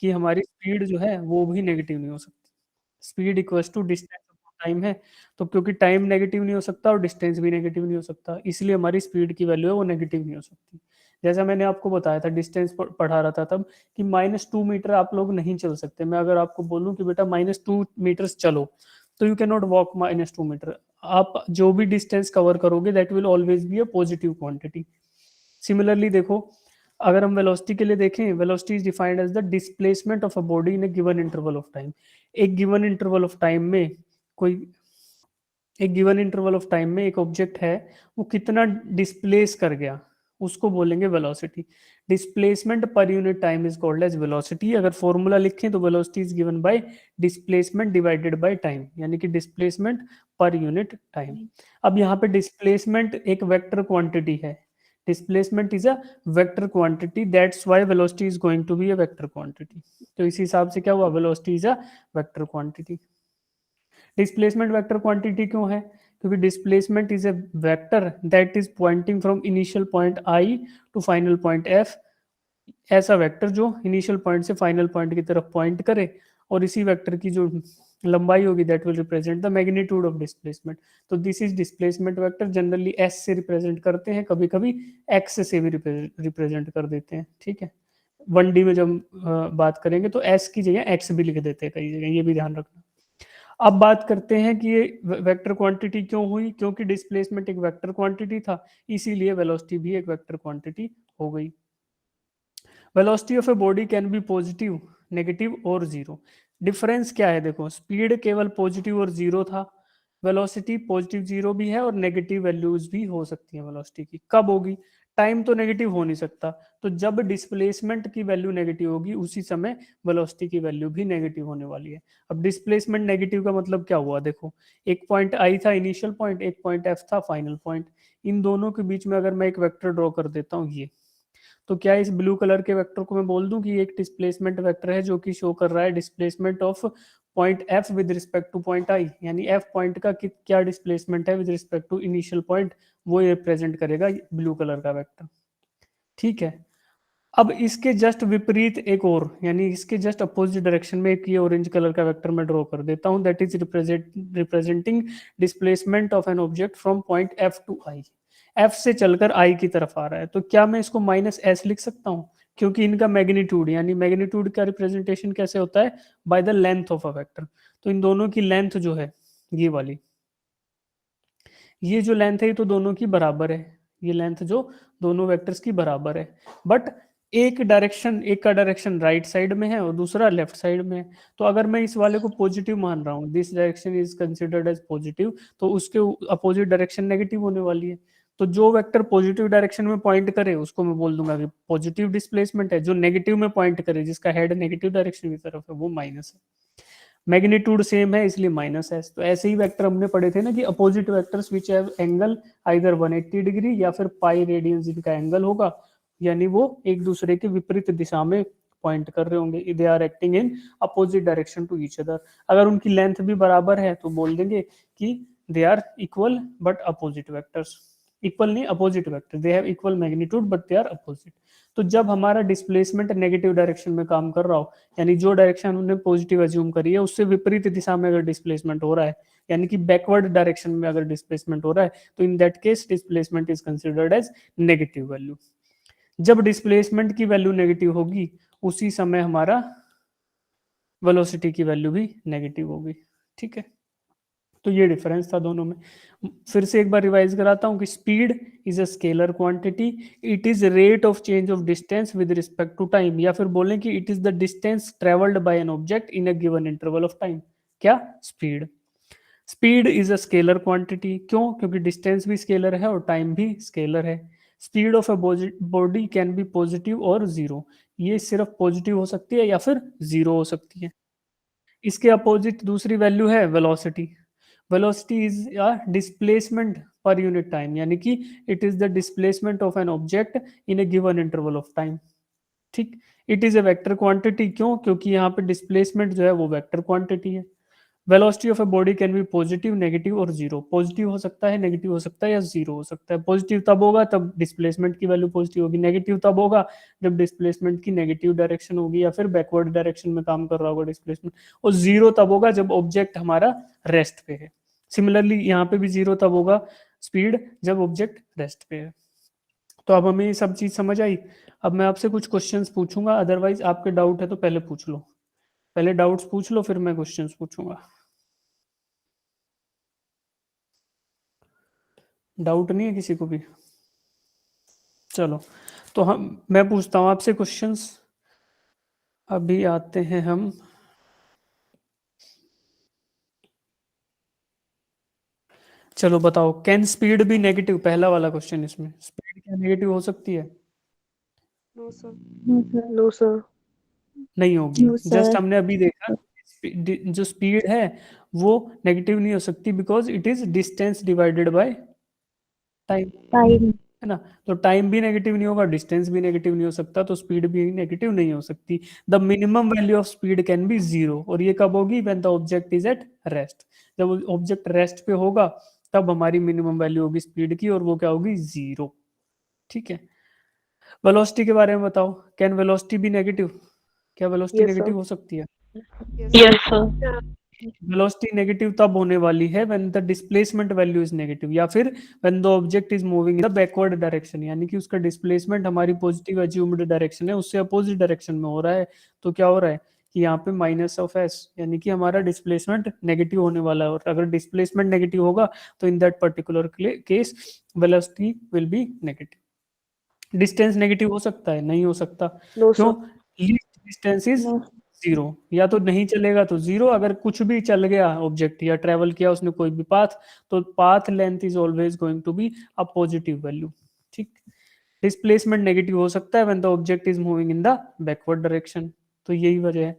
कि हमारी स्पीड जो है वो भी नेगेटिव नहीं हो सकती। Speed equals to distance time है, तो क्योंकि टाइम नेगेटिव नहीं हो सकता और डिस्टेंस भी नेगेटिव नहीं हो सकता, इसलिए हमारी स्पीड की वैल्यू है वो नेगेटिव नहीं हो सकती। जैसा मैंने आपको बताया था, डिस्टेंस पढ़ा रहा था तब, कि -2 मीटर आप लोग नहीं चल सकते। मैं अगर आपको बोलूं कि बेटा -2 मीटर्स चलो, तो you can not walk -2 meter. आप जो भी डिस्टेंस कवर करोगे that will always be a positive quantity. Similarly देखो, अगर हम वेलोसिटी के लिए देखें, velocity is defined as the displacement of a body in a given interval of time. एक गिवन इंटरवल ऑफ टाइम में कोई एक गिवन इंटरवल ऑफ टाइम में एक ऑब्जेक्ट है, वो कितना डिस्प्लेस कर गया, उसको बोलेंगे वेलोसिटी। डिस्प्लेसमेंट पर unit time is called as velocity. अगर फॉर्मूला लिखें तो velocity is given by displacement divided by time, यानी कि डिस्प्लेसमेंट पर यूनिट टाइम। अब यहाँ पे डिस्प्लेसमेंट एक वेक्टर क्वांटिटी है। Displacement is a vector quantity, that's why velocity is going to be a vector quantity. तो इस हिसाब से क्या हुआ, velocity is a vector quantity. Displacement vector quantity क्यों है, क्योंकि displacement is a vector that is pointing from initial point I to final point F. ऐसा वेक्टर जो इनिशियल पॉइंट से फाइनल पॉइंट की तरफ पॉइंट करे, और इसी वेक्टर की जो लंबाई होगी that will represent the magnitude of displacement. तो this is displacement vector, generally S से रिप्रेजेंट करते हैं, कभी कभी एक्स से भी रिप्रेजेंट कर देते हैं, ठीक है। 1D में जब हम बात करेंगे तो एस की जगह एक्स भी लिख देते हैं कई जगह, ये भी ध्यान रखना। अब बात करते हैं कि ये वेक्टर क्वांटिटी क्यों हुई, क्योंकि डिस्प्लेसमेंट एक वेक्टर क्वांटिटी था, इसीलिए वेलोसिटी भी एक वेक्टर क्वांटिटी हो गई। Velocity of a body can be positive, negative और जीरो। डिफरेंस क्या है, देखो, स्पीड केवल पॉजिटिव और जीरो था, वेलोसिटी पॉजिटिव जीरो भी है और नेगेटिव वैल्यूज भी हो सकती है वेलोसिटी की। कब होगी, टाइम तो नेगेटिव हो नहीं सकता, तो जब डिस्प्लेसमेंट की वैल्यू नेगेटिव होगी उसी समय वेलोसिटी की वैल्यू भी नेगेटिव होने वाली है। अब डिस्प्लेसमेंट नेगेटिव का मतलब क्या हुआ, देखो, एक पॉइंट आई था इनिशियल पॉइंट, एक पॉइंट एफ था फाइनल पॉइंट। इन दोनों के बीच में अगर मैं एक वेक्टर ड्रॉ कर देता हूँ ये, तो क्या इस ब्लू कलर के वेक्टर को मैं बोल दूं कि एक डिस्प्लेसमेंट वेक्टर है जो कि शो कर रहा है displacement of point F with respect to point I, यानी एफ पॉइंट का क्या डिस्प्लेसमेंट है with respect to initial point, वो ये रिप्रेजेंट करेगा ब्लू कलर का वेक्टर, ठीक है। अब इसके जस्ट विपरीत एक और, यानी इसके जस्ट अपोजिट डायरेक्शन में एक ये ऑरेंज कलर का वेक्टर मैं ड्रॉ कर देता हूं, that is representing displacement of an object from point F two I. F से चलकर आई की तरफ आ रहा है, तो क्या मैं इसको -s लिख सकता हूँ, क्योंकि इनका मैग्नीट्यूड, यानी मैग्नीट्यूड का रिप्रेजेंटेशन कैसे होता है, by the length of a vector. तो इन दोनों की लेंथ जो है, ये वाली, ये जो लेंथ है ये तो दोनों की बराबर है, ये लेंथ जो दोनों वेक्टर्स की बराबर है, बट एक का डायरेक्शन राइट साइड में है और दूसरा लेफ्ट साइड में है। तो अगर मैं इस वाले को पॉजिटिव मान रहा हूँ, this direction is considered as positive, तो उसके अपोजिट डायरेक्शन नेगेटिव होने वाली है। तो जो वेक्टर पॉजिटिव डायरेक्शन में पॉइंट करे उसको मैं बोल दूंगा कि पॉजिटिव डिस्प्लेसमेंट है, जो नेगेटिव में पॉइंट करे, जिसका हेड नेगेटिव डायरेक्शन की तरफ है, वो माइनस है। मैग्नीट्यूड सेम है इसलिए -s। तो ऐसे ही वेक्टर हमने पढ़े थे ना कि opposite vectors which have angle either 180 degree या फिर पाई रेडियन जिनका एंगल होगा, यानी वो एक दूसरे के विपरीत दिशा में पॉइंट कर रहे होंगे, they are acting in opposite direction to each other. अगर उनकी लेंथ भी बराबर है तो बोल देंगे कि they are equal but opposite vectors. Equal नहीं, opposite vector, they have equal magnitude but they are opposite. तो जब हमारा डिस्प्लेसमेंट नेगेटिव डायरेक्शन में काम कर रहा हो, यानी जो डायरेक्शन हमने पॉजिटिव अज्यूम करी है उससे विपरीत दिशा में अगर डिस्प्लेसमेंट हो रहा है, यानी कि बैकवर्ड डायरेक्शन में अगर डिस्प्लेसमेंट हो रहा है, तो in that case displacement is considered as negative value. जब डिस्प्लेसमेंट की वैल्यू नेगेटिव होगी उसी समय हमारा वेलोसिटी की वैल्यू भी नेगेटिव होगी, ठीक है। तो ये डिफरेंस था दोनों में। फिर से एक बार रिवाइज कराता हूँ कि speed is a scalar quantity, it is rate of change of distance with respect to time, या फिर बोलें कि it is the distance travelled by an object in a given interval of time. क्या, speed. Speed is a scalar quantity, क्यों, क्योंकि distance भी scalar है और टाइम भी स्केलर है। Speed of a body can be positive और zero, ये सिर्फ पॉजिटिव हो सकती है या फिर जीरो हो सकती है। इसके अपोजिट दूसरी वैल्यू है velocity. Velocity is a displacement पर यूनिट टाइम, यानी कि it is the displacement of an object in a given interval of time, ठीक। It is a vector quantity, क्यों, क्योंकि यहाँ पे डिस्प्लेसमेंट जो है वो वेक्टर क्वांटिटी है। Velocity of a body can be positive, negative और जीरो। पॉजिटिव हो सकता है, नेगेटिव हो सकता है या जीरो हो सकता है। पॉजिटिव तब होगा तब डिस्प्लेसमेंट की वैल्यू पॉजिटिव होगी, नेगेटिव तब होगा जब डिस्प्लेसमेंट की नेगेटिव डायरेक्शन होगी या फिर बैकवर्ड डायरेक्शन में काम कर रहा होगा डिस्प्लेसमेंट, और जीरो तब होगा जब ऑब्जेक्ट हमारा रेस्ट पे है। सिमिलरली यहाँ पे भी जीरो तब होगा स्पीड जब ऑब्जेक्ट रेस्ट पे है। तो अब हमें ये सब चीज समझ आई। अब मैं आपसे कुछ क्वेश्चंस पूछूंगा, अदरवाइज आपके डाउट है तो पहले पूछ लो, पहले डाउट्स पूछ लो फिर मैं क्वेश्चंस पूछूंगा। डाउट नहीं है किसी को भी? चलो, तो हम मैं पूछता हूँ आपसे क्वेश्चंस। अभी आते हैं हम, चलो बताओ, कैन स्पीड भी नेगेटिव? पहला वाला क्वेश्चन इसमें, स्पीड क्या नेगेटिव हो सकती है? No sir. No sir. नहीं होगी। No just sir. हमने अभी देखा, जो स्पीड है वो नेगेटिव नहीं हो सकती because it is distance divided by time, time. है ना। तो टाइम भी नेगेटिव नहीं होगा, डिस्टेंस भी नेगेटिव नहीं हो सकता, तो स्पीड भी नेगेटिव नहीं हो सकती। The minimum value of speed can be zero, और ये कब होगी? When the object is at rest. जब ऑब्जेक्ट रेस्ट पे होगा तब हमारी मिनिमम वैल्यू होगी स्पीड की, और वो क्या होगी? जीरो। ठीक है। वेलोसिटी के बारे में बताओ, कैन वेलोसिटी भी नेगेटिव? क्या वेलोसिटी यस सर। नेगेटिव हो सकती है? Yes sir. वेलोसिटी नेगेटिव तब होने वाली है when the displacement value is negative, या फिर when the object is moving in the backward direction, यानी कि उसका डिस्प्लेसमेंट हमारी पॉजिटिव अज्यूम्ड डायरेक्शन है उससे अपोजिट डायरेक्शन में हो रहा है। तो क्या हो रहा है कि यहाँ पे माइनस ऑफ एस, यानी कि हमारा डिस्प्लेसमेंट नेगेटिव होने वाला है, और अगर डिस्प्लेसमेंट नेगेटिव होगा तो in that particular case velocity will be negative. Distance negative हो सकता है? नहीं हो सकता। नो क्यों? Sir. Least distance is no. Zero, या तो नहीं चलेगा तो जीरो, अगर कुछ भी चल गया ऑब्जेक्ट या ट्रेवल किया उसने कोई भी पाथ, तो path length is always going to be a positive value. ठीक। डिस्प्लेसमेंट नेगेटिव हो सकता है when the object is moving in the backward direction, तो यही वजह है।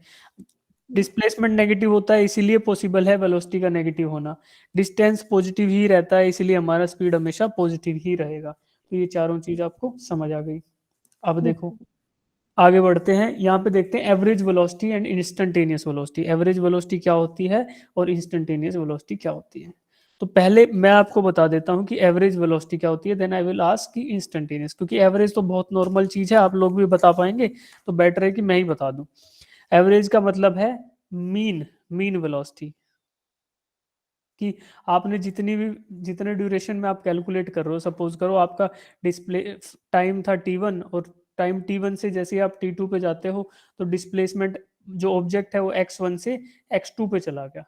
डिस्प्लेसमेंट नेगेटिव होता है इसीलिए पॉसिबल है वेलोसिटी का नेगेटिव होना। डिस्टेंस पॉजिटिव ही रहता है इसीलिए हमारा स्पीड हमेशा पॉजिटिव ही रहेगा। तो ये चारों चीज आपको समझ आ गई। अब देखो, आगे बढ़ते हैं, यहाँ पे देखते हैं average velocity and instantaneous velocity. Average velocity क्या होती है और इंस्टेंटेनियस वेलोसिटी क्या होती है? तो पहले मैं आपको बता देता हूँ कि एवरेज वेलोसिटी क्या होती है, देन आई विल आस्क कि इंस्टेंटेनियस, क्योंकि एवरेज तो बहुत नॉर्मल चीज है, आप लोग भी बता पाएंगे, तो बेटर है कि मैं ही बता दूं। एवरेज का मतलब है मीन, मीन वेलोसिटी, कि आपने जितनी भी, जितने ड्यूरेशन में आप कैलकुलेट कर रहे हो, सपोज करो आपका डिस्प्ले टाइम था T1, और टाइम T1 से जैसे ही आप T2 पे जाते हो तो डिस्प्लेसमेंट जो ऑब्जेक्ट है वो X1 से X2 पे चला गया।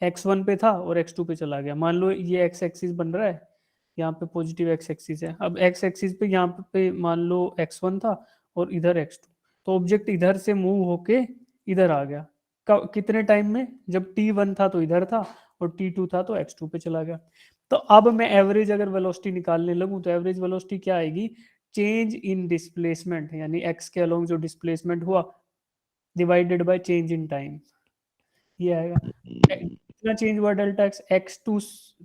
X1 पे था और X2 पे चला गया। मान लो ये X एक्सिस बन रहा है, यहाँ पे पॉजिटिव X एक्सिस है, अब X एक्सिस पे यहाँ पे मान लो X1 था और इधर X2, तो ऑब्जेक्ट इधर से मूव होके इधर आ गया। कितने टाइम में? जब T1 था तो इधर था और T2 था तो X2 पे चला गया। तो अब मैं एवरेज अगर वेलोसिटी निकालने लगूं तो एवरेज वेलोसिटी क्या आएगी? चेंज इन डिस्प्लेसमेंट, यानी x के अलोंग जो डिस्प्लेसमेंट हुआ divided by change in time, ये आएगा। कितना चेंज हुआ डेल्टा एक्स? X2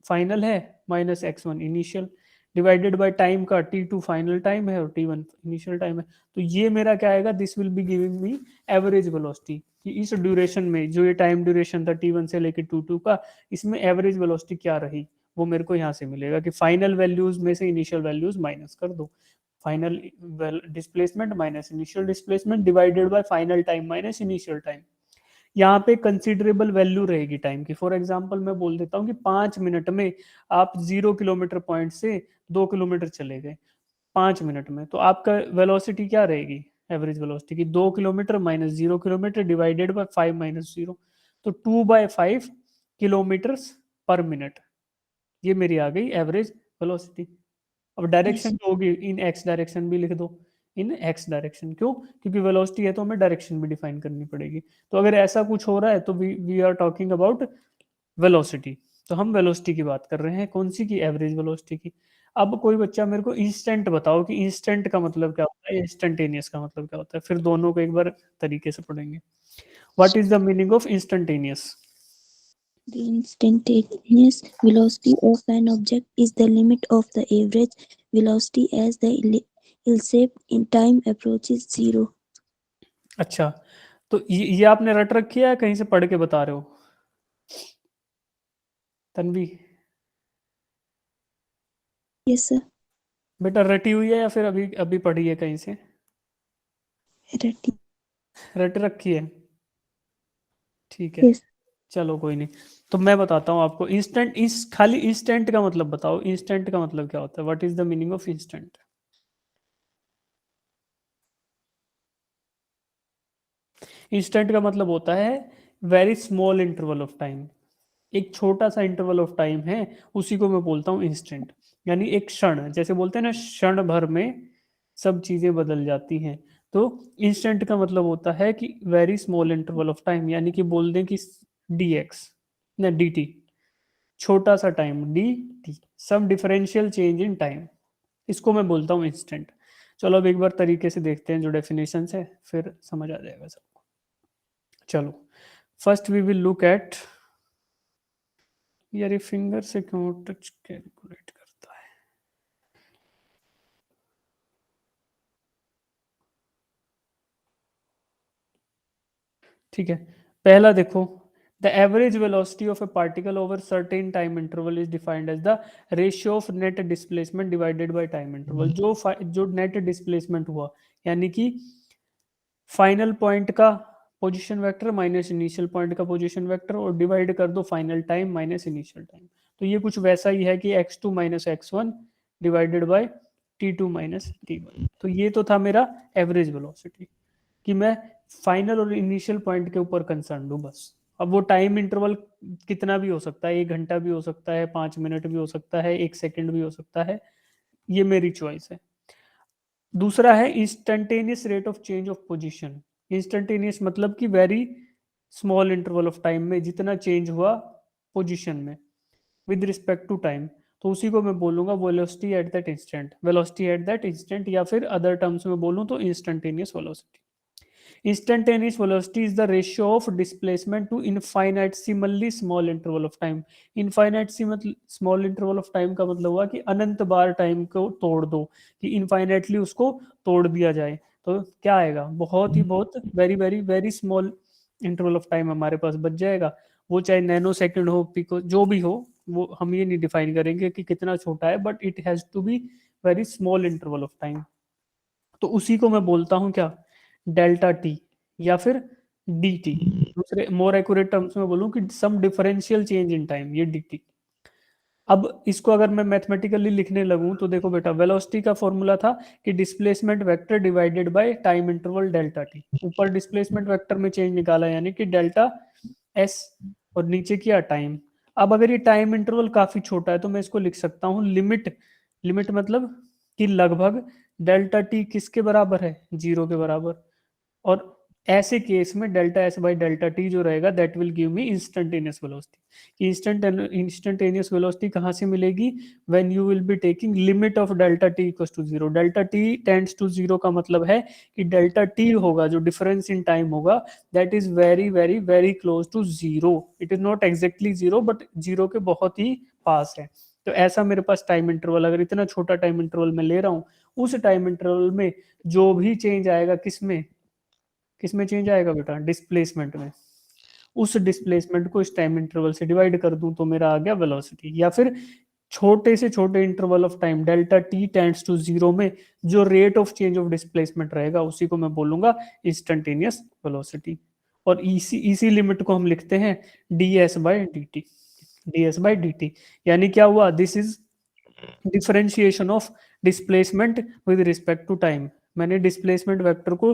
फाइनल है minus X1 initial, divided by time का, T2 फाइनल टाइम है और T1 इनिशियल टाइम है। तो ये मेरा क्या आएगा? This will be giving me average velocity, कि इस ड्यूरेशन में जो ये टाइम ड्यूरेशन था T1 से लेकर T2 का, इसमें एवरेज वेलोसिटी क्या रही, वो मेरे को यहाँ से मिलेगा कि फाइनल वैल्यूज में से इनिशियल वैल्यूज माइनस कर दो। Final displacement minus initial displacement divided bye final time minus initial time. यहाँ पे कंसिडरेबल वैल्यू रहेगी टाइम की। फॉर एग्जांपल मैं बोल देता हूँ कि 5 मिनट में आप 0 किलोमीटर पॉइंट से 2 किलोमीटर चले गए 5 मिनट में, तो आपका वेलोसिटी क्या रहेगी? एवरेज वेलोसिटी की 2 kilometre minus 0 kilometre divided by 5 - 0, तो 2/5 किलोमीटर पर मिनट, ये मेरी आ गई एवरेज वेलोसिटी। अब यस। डायरेक्शन तो होगी इन एक्स डायरेक्शन भी लिख दो, इन एक्स डायरेक्शन, क्यों? क्योंकि वेलोसिटी है तो हमें डायरेक्शन भी डिफाइन करनी पड़ेगी। तो अगर ऐसा कुछ हो रहा है तो we are talking about velocity. तो हम वेलोसिटी की बात कर रहे हैं, कौन सी की? एवरेज वेलोसिटी की। अब कोई बच्चा मेरे को इंस्टेंट बताओ कि इंस्टेंट का मतलब क्या होता है, इंस्टेंटेनियस का मतलब क्या होता है, फिर दोनों को एक बार तरीके से पढ़ेंगे। What is the meaning of instantaneous? The instantaneous velocity of an object is the limit of the average velocity as the elapsed in time approaches zero. अच्छा, तो ये आपने रट रखी है या कहीं से पढ़ के बता रहे हो? Tanvi Yes, sir. बेटा रटी हुई है या फिर अभी अभी पढ़ी है कहीं से? Ready. रट रखी है, ठीक है। Yes. चलो कोई नहीं। तो मैं बताता हूँ आपको इंस्टेंट, इस खाली इंस्टेंट का मतलब बताओ, इंस्टेंट का मतलब क्या होता है? What is the meaning of instant? Instant का मतलब होता है very small interval of time, एक छोटा सा इंटरवल ऑफ टाइम है, उसी को मैं बोलता हूँ इंस्टेंट। यानी एक क्षण, जैसे बोलते हैं ना क्षण भर में सब चीजें बदल जाती हैं, तो इंस्टेंट का मतलब होता है कि very small interval of time, यानी कि बोल दें कि डी एक्स ना डी टी, छोटा सा time D T, some differential change in time, इसको मैं बोलता हूँ इंस्टेंट। चलो अब एक बार तरीके से देखते हैं जो डेफिनेशन है, फिर समझ आ जाएगा सबको। चलो first we will look at, यार ये फिंगर से क्यों टच कैलकुलेट करता है? ठीक है, पहला देखो, the average velocity of a particle over certain time interval is defined as the ratio of net displacement divided by time interval. जो नेट डिस्प्लेसमेंट हुआ, यानी कि फाइनल पॉइंट का position vector minus initial point का position vector, और divide कर दो final time minus initial time. तो ये कुछ वैसा ही है कि x2 minus x1 divided by t2 minus t1। तो ये तो था मेरा एवरेज वेलोसिटी, कि मैं फाइनल और इनिशियल पॉइंट के ऊपर कंसर्न हूँ बस। अब वो टाइम इंटरवल कितना भी हो सकता है, 1 घंटा भी हो सकता है, 5 मिनट भी हो सकता है, 1 सेकंड भी हो सकता है, ये मेरी चॉइस है। दूसरा है instantaneous rate of change of position. Instantaneous मतलब कि very small interval of time में जितना चेंज हुआ पोजीशन में विद रिस्पेक्ट टू टाइम, तो उसी को मैं बोलूंगा velocity at that instant, velocity at that instant, या फिर अदर टर्म्स में बोलूं तो instantaneous velocity. Instantaneous velocity is the ratio of displacement to infinitesimally small interval of time. Infinitesimally small interval of time का मतलब हुआ कि अनंत बार टाइम को तोड़ दो, कि इनफाइनेटली उसको तोड़ दिया जाए, तो क्या आएगा? बहुत ही बहुत very very very small interval of time हमारे पास बच जाएगा। वो चाहे नैनो सेकंड हो, पिको जो भी हो, वो हम ये नहीं डिफाइन करेंगे कि कितना छोटा है, but it has to be very small interval of time. तो उसी को मैं बोलता हूँ क्या? डेल्टा टी, या फिर डी टी। दूसरे मोर एक्यूरेट टर्म्स में बोलूँ कि सम डिफरेंशियल चेंज इन टाइम, ये डी टी। अब इसको अगर मैं मैथमेटिकली लिखने लगूं तो देखो बेटा, वेलोसिटी का फॉर्मूला था कि displacement vector divided by time interval delta T. ऊपर डिस्प्लेसमेंट वेक्टर में चेंज निकाला यानी कि डेल्टा एस, और नीचे किया टाइम। अब अगर ये टाइम इंटरवल काफी छोटा है तो मैं इसको लिख सकता हूँ लिमिट, लिमिट मतलब कि लगभग डेल्टा टी किसके बराबर है? 0 के बराबर। और ऐसे केस में delta S by delta T जो रहेगा that will give me instantaneous velocity. Instantaneous velocity कहाँ से मिलेगी? When you will be taking limit of delta T equals to 0। Delta T tends to 0 का मतलब है कि डेल्टा टी होगा, जो डिफरेंस इन टाइम होगा, that is very very very close to 0। It is not exactly 0, but 0 के बहुत ही पास है। तो ऐसा मेरे पास टाइम इंटरवल, अगर इतना छोटा टाइम इंटरवल मैं ले रहा हूँ, उस टाइम इंटरवल में जो भी चेंज आएगा किसमें, किसमें चेंज आएगा बेटा? डिस्प्लेसमेंट में। उस डिस्प्लेसमेंट को इस टाइम इंटरवल से डिवाइड कर दूं तो मेरा आ गया वेलोसिटी। या फिर छोटे से छोटे interval of time delta T tends to 0 में जो rate of change of displacement रहेगा उसी को मैं बोलूंगा इंस्टेंटेनियस वेलोसिटी। और इसी लिमिट को हम लिखते हैं D S by D T, D S by D T. यानी क्या हुआ? This is differentiation of displacement with respect to time. मैंने डिस्प्लेसमेंट वेक्टर को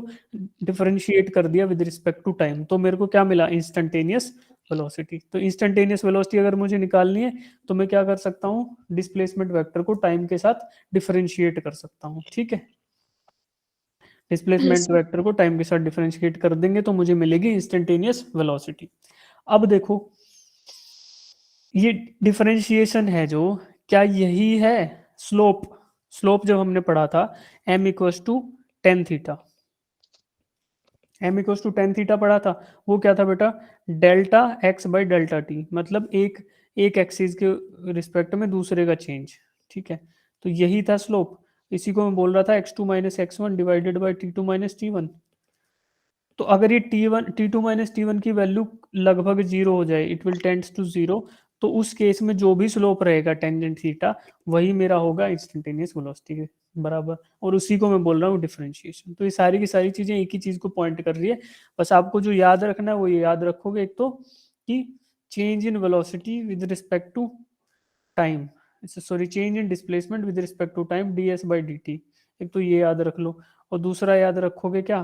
डिफरेंशिएट कर दिया विद रिस्पेक्ट टू टाइम, तो मेरे को क्या मिला? Instantaneous velocity. तो इंस्टेंटेनियस वेलोसिटी अगर मुझे निकालनी है तो मैं क्या कर सकता हूँ? डिस्प्लेसमेंट वेक्टर को टाइम के साथ डिफरेंशिएट कर सकता हूँ, ठीक है। Yes, displacement sir. वेक्टर को टाइम के साथ डिफरेंशिएट कर देंगे तो मुझे मिलेगी इंस्टेंटेनियस वेलोसिटी। अब देखो, ये डिफरेंशिएशन है जो, क्या यही है स्लोप? स्लोप जब हमने पढ़ा था m equals to ten theta, m equals to ten theta पढ़ा था, वो क्या था बेटा? Delta x by delta T, मतलब एक एक्सिस के रिस्पेक्ट में दूसरे का चेंज, ठीक है। तो यही था स्लोप। इसी को मैं बोल रहा था x2 minus x1 divided by t2 minus t1। तो अगर ये t1 t2 माइनस t1 की वैल्यू लगभग 0 हो जाए, इट विल टेंड्स टू 0, तो उस केस में जो भी स्लोप रहेगा टेंजेंट थीटा वही मेरा होगा इंस्टेंटेनियस वेलोसिटी के बराबर, और उसी को मैं बोल रहा हूँ डिफरेंशिएशन। तो ये सारी की सारी चीजें एक ही चीज को पॉइंट कर रही है। बस आपको जो याद रखना है वो ये याद रखोगे, एक तो कि change in velocity with respect to time, sorry change in displacement with respect to time ds by dt, एक तो ये याद रख लो। और दूसरा याद रखोगे क्या,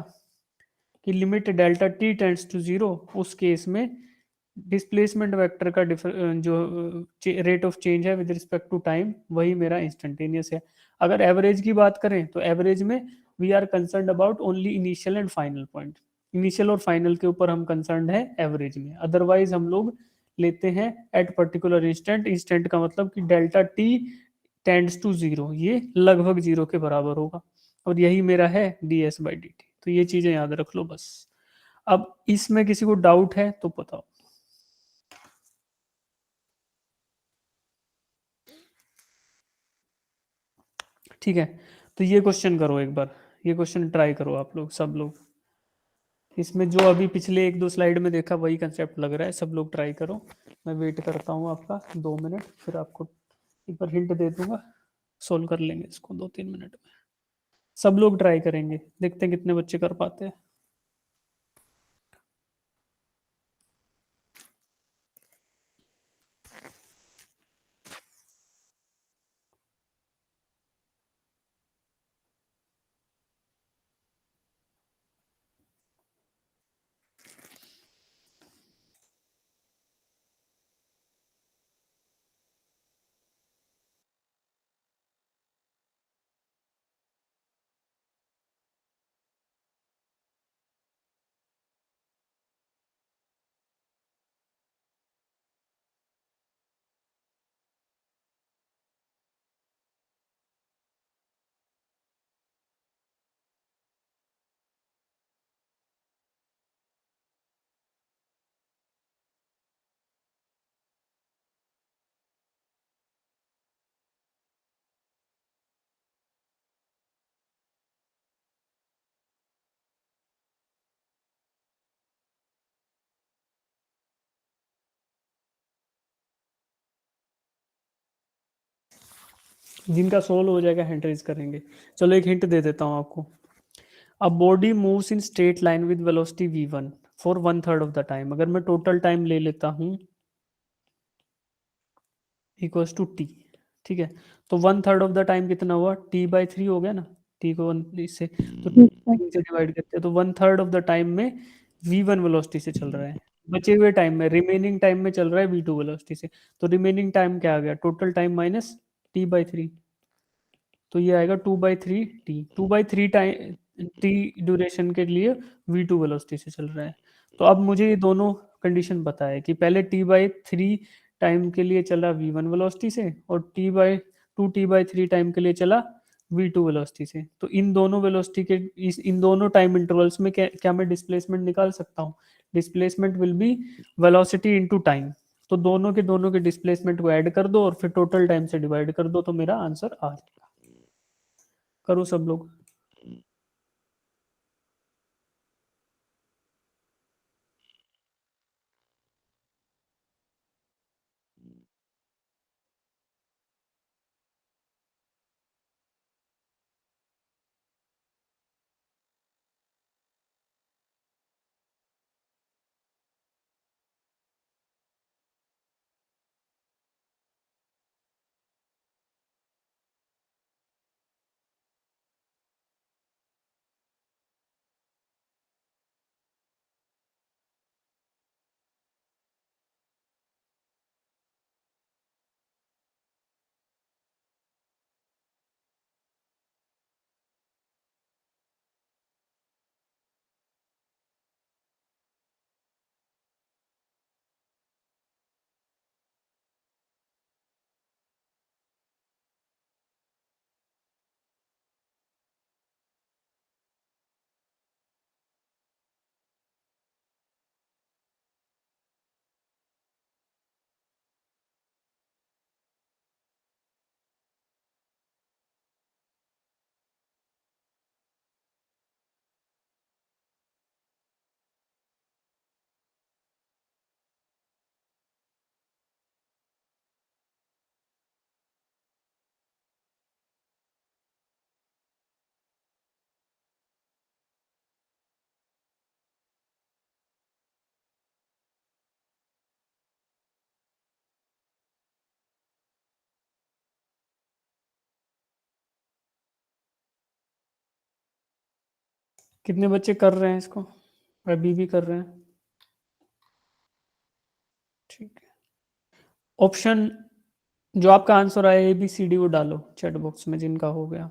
कि limit delta T tends to zero, उस केस में डिस्प्लेसमेंट वेक्टर का जो रेट ऑफ चेंज है विद रिस्पेक्ट टू टाइम वही मेरा इंस्टेंटेनियस है। अगर एवरेज की बात करें तो एवरेज में we are concern about only initial and final point, initial और फाइनल के ऊपर हम कंसर्न है एवरेज में, अदरवाइज हम लोग लेते हैं एट पर्टिकुलर इंस्टेंट। इंस्टेंट का मतलब कि delta T tends to zero, ये लगभग जीरो के बराबर होगा, और यही मेरा है ds बाई dt। तो ये चीजें याद रख लो बस। अब इसमें किसी को डाउट है तो बताओ। ठीक है, तो ये क्वेश्चन करो एक बार, ये क्वेश्चन ट्राई करो आप लोग, सब लोग। इसमें जो अभी पिछले एक दो स्लाइड में देखा वही कंसेप्ट लग रहा है, सब लोग ट्राई करो। मैं वेट करता हूँ आपका 2 मिनट, फिर आपको एक बार हिंट दे दूंगा, सोल्व कर लेंगे इसको 2-3 मिनट में। सब लोग ट्राई करेंगे, देखते हैं कितने बच्चे कर पाते हैं। जिनका सोल्व हो जाएगा हैंड रेज करेंगे। चलो एक हिंट दे देता हूँ आपको। A body moves in straight line with velocity v1 for 1/3 of the time. अगर मैं टोटल टाइम ले लेता हूँ इक्वल्स टू टी, ठीक है, तो 1/3 ऑफ द टाइम कितना हुआ, t/3 हो गया ना, t को 1 इससे तो 3 से डिवाइड करते हैं, तो 1/3 ऑफ द टाइम में v1 वेलोसिटी से चल रहा है, बचे हुए टाइम में रिमेनिंग टाइम में चल रहा है v2 वेलोसिटी से। तो रिमेनिंग टाइम क्या आ गया, टोटल टाइम माइनस t/3, तो ये आएगा 2/3 t, 2/3 टाइम टी ड्यूरेशन के लिए v2 वेलोसिटी से चल रहा है। तो अब मुझे ये दोनों कंडीशन पता है कि पहले t/3 टाइम के लिए चला v1 वेलोसिटी से, और t/3 टाइम के लिए चला v2 वेलोसिटी से। तो इन दोनों वेलोसिटी के इन दोनों टाइम इंटरवल्स में क्या मैं डिस्प्लेसमेंट निकाल सकता हूँ, displacement will be velocity into time. तो दोनों के डिस्प्लेसमेंट को ऐड कर दो और फिर टोटल टाइम से डिवाइड कर दो, तो मेरा आंसर आ जाएगा। करो सब लोग। कितने बच्चे कर रहे हैं इसको? अभी भी कर रहे हैं? ठीक है। ऑप्शन जो आपका आंसर आया ABCD वो डालो चैट बॉक्स में, जिनका हो गया,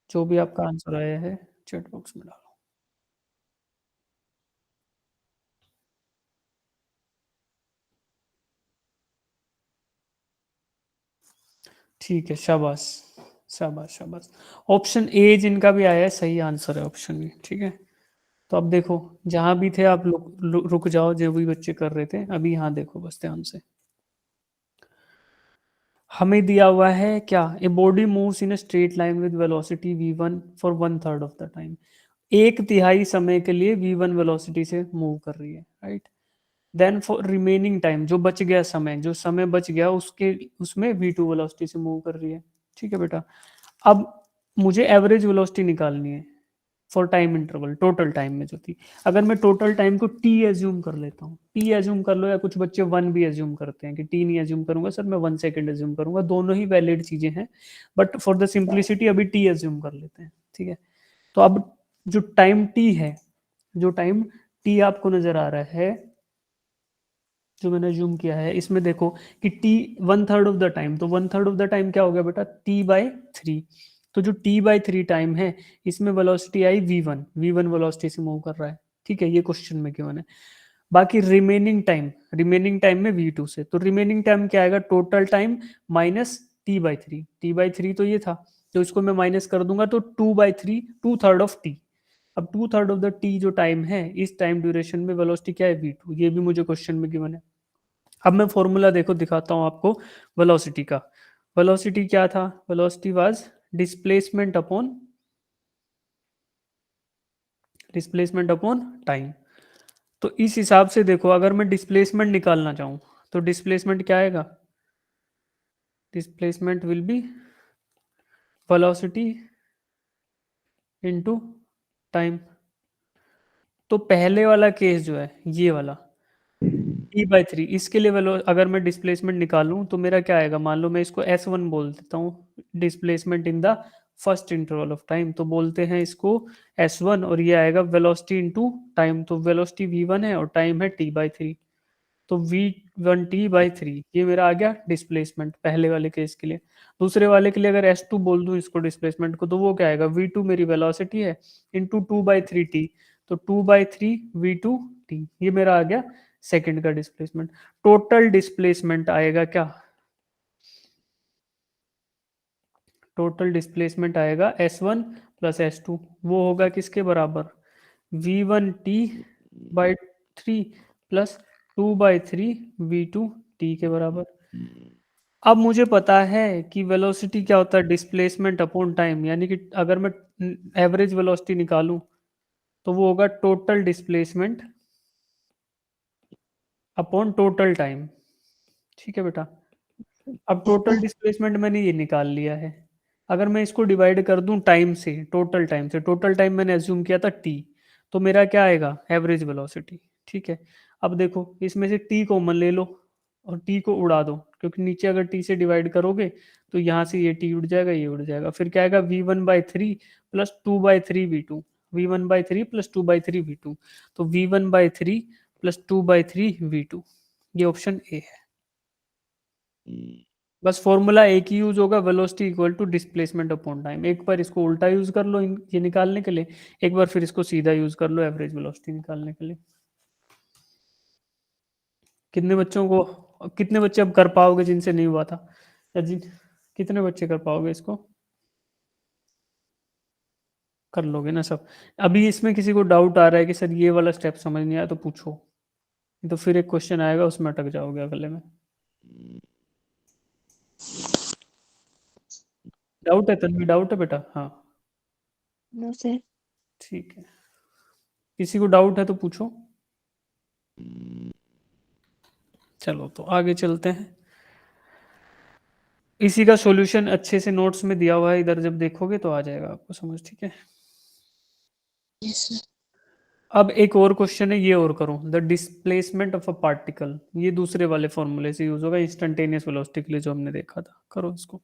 जो भी आपका आंसर आया है चैट बॉक्स में डालो। ठीक है, शाबाश शाबाश शाबाश। ऑप्शन ए जिनका भी आया है सही आंसर है ऑप्शन बी। ठीक है, तो अब देखो, जहां भी थे आप लोग रुक जाओ, जो भी बच्चे कर रहे थे अभी यहाँ देखो बस ध्यान से। हमें दिया हुआ है क्या, a body moves in a straight line with velocity v1 for 1/3 of the time. एक तिहाई समय के लिए v1 वेलोसिटी से मूव कर रही है, right. Then for remaining time, जो बच गया समय, जो समय बच गया उसके उसमें v2 वेलोसिटी से मूव कर रही है। ठीक है बेटा, अब मुझे एवरेज वेलोसिटी निकालनी है for time interval, total time में जो थी। अगर मैं टोटल टाइम को टी एज्यूम कर लेता हूँ, टी एज्यूम कर लो, या कुछ बच्चे 1 भी एज्यूम करते हैं कि टी नहीं एज्यूम करूंगा सर, मैं 1 सेकेंड एज्यूम करूंगा, दोनों ही वैलिड चीजें हैं, बट फॉर द सिंप्लिसिटी अभी टी एज्यूम कर लेते हैं। ठीक है, तो अब जो टाइम टी है, जो टाइम टी आपको नजर आ रहा है, जो मैंने जूम किया है, इसमें देखो कि टी 1/3 ऑफ द टाइम, तो 1/3 ऑफ द टाइम क्या हो गया बेटा, t/3। तो जो t/3 टाइम है, इसमें वेलोसिटी आई v1, v1 वेलोसिटी से मूव कर रहा है। ठीक है, ये क्वेश्चन में क्यों है। बाकी रिमेनिंग टाइम में v2 से, तो रिमेनिंग टाइम क्या आएगा, total time minus t/3, t/3 तो ये था, तो इसको मैं माइनस कर दूंगा तो 2/3, 2/3 ऑफ टी। अब 2/3 ऑफ द टी जो टाइम है, इस टाइम ड्यूरेशन में वेलोसिटी क्या है, v2, ये भी मुझे क्वेश्चन में गिवन है। अब मैं फॉर्मूला देखो दिखाता हूं आपको वेलोसिटी का। वेलोसिटी क्या था, velocity was displacement upon time. तो इस हिसाब से देखो, अगर मैं डिस्प्लेसमेंट निकालना चाहूं तो डिस्प्लेसमेंट क्या आएगा, displacement will be velocity into time. तो पहले वाला केस जो है, ये वाला t/3, इसके लिए अगर मैं डिस्प्लेसमेंट निकालूं तो मेरा क्या आएगा, मान लो मैं इसको S1 बोल देता हूँ, displacement in the first interval of time, तो बोलते हैं इसको S1, और ये आएगा वेलोसिटी इनटू टाइम, तो वेलोसिटी v1 है और टाइम है t/3, तो v1t/3 ये मेरा आ गया डिस्प्लेसमेंट पहले वाले केस के लिए। दूसरे वाले के लिए अगर S2 बोल दूं इसको डिस्प्लेसमेंट को, तो वो क्या आएगा, v2 मेरी वेलोसिटी है इंटू 2/3t, तो 2/3 v2t, ये मेरा आ गया सेकंड का डिस्प्लेसमेंट। टोटल डिस्प्लेसमेंट आएगा क्या, टोटल डिस्प्लेसमेंट आएगा S1 प्लस S2, वो होगा किसके बराबर, v1t/3 प्लस 2/3 v2t के बराबर। अब मुझे पता है कि वेलोसिटी क्या होता है, डिस्प्लेसमेंट अपॉन टाइम, यानी कि अगर मैं एवरेज वेलोसिटी निकालूं तो वो होगा total displacement upon total time. ठीक है बेटा, अब टोटल डिस्प्लेसमेंट मैंने ये निकाल लिया है। अगर मैं इसको डिवाइड कर दूं टाइम से, टोटल टाइम से, टोटल टाइम मैंने एज्यूम किया था टी, तो मेरा क्या आएगा, एवरेज वेलोसिटी। ठीक है, अब देखो इसमें से टी कॉमन ले लो और टी को उड़ा दो, क्योंकि नीचे अगर टी से डिवाइड करोगे तो यहाँ से ये टी उड़ जाएगा, ये उड़ जाएगा, फिर क्या आएगा, v1/3 plus 2/3 v2, v1/3 plus 2/3 v2, तो v1/3 प्लस 2/3 v2, ये ऑप्शन ए है। बस फॉर्मूला एक ही यूज होगा, velocity equal to displacement upon time. एक बार इसको उल्टा यूज कर लो ये निकालने के लिए, एक बार फिर इसको सीधा यूज कर लो एवरेज वेलोसिटी निकालने के लिए। कितने बच्चों को, कितने बच्चे अब कर पाओगे जिनसे नहीं हुआ था, या जिन, कितने बच्चे कर पाओगे इसको, कर लोगे ना सब। अभी इसमें किसी को डाउट आ रहा है कि सर ये वाला स्टेप समझ नहीं आया, तो पूछो, नहीं तो फिर एक क्वेश्चन आएगा उसमें अटक जाओगे अगले में। डाउट है तन्वी, डाउट है बेटा, हाँ No, sir. ठीक है, किसी को डाउट है तो पूछो। चलो तो आगे चलते हैं। इसी का सॉल्यूशन अच्छे से नोट्स में दिया हुआ है, इधर जब देखोगे तो आ जाएगा आपको समझ। ठीक है, Yes, sir. अब एक और क्वेश्चन है, ये और करो, the displacement of a particle, ये दूसरे वाले फॉर्मूले से यूज होगा इंस्टेंटेनियस वेलोसिटी के लिए जो हमने देखा था। करो इसको।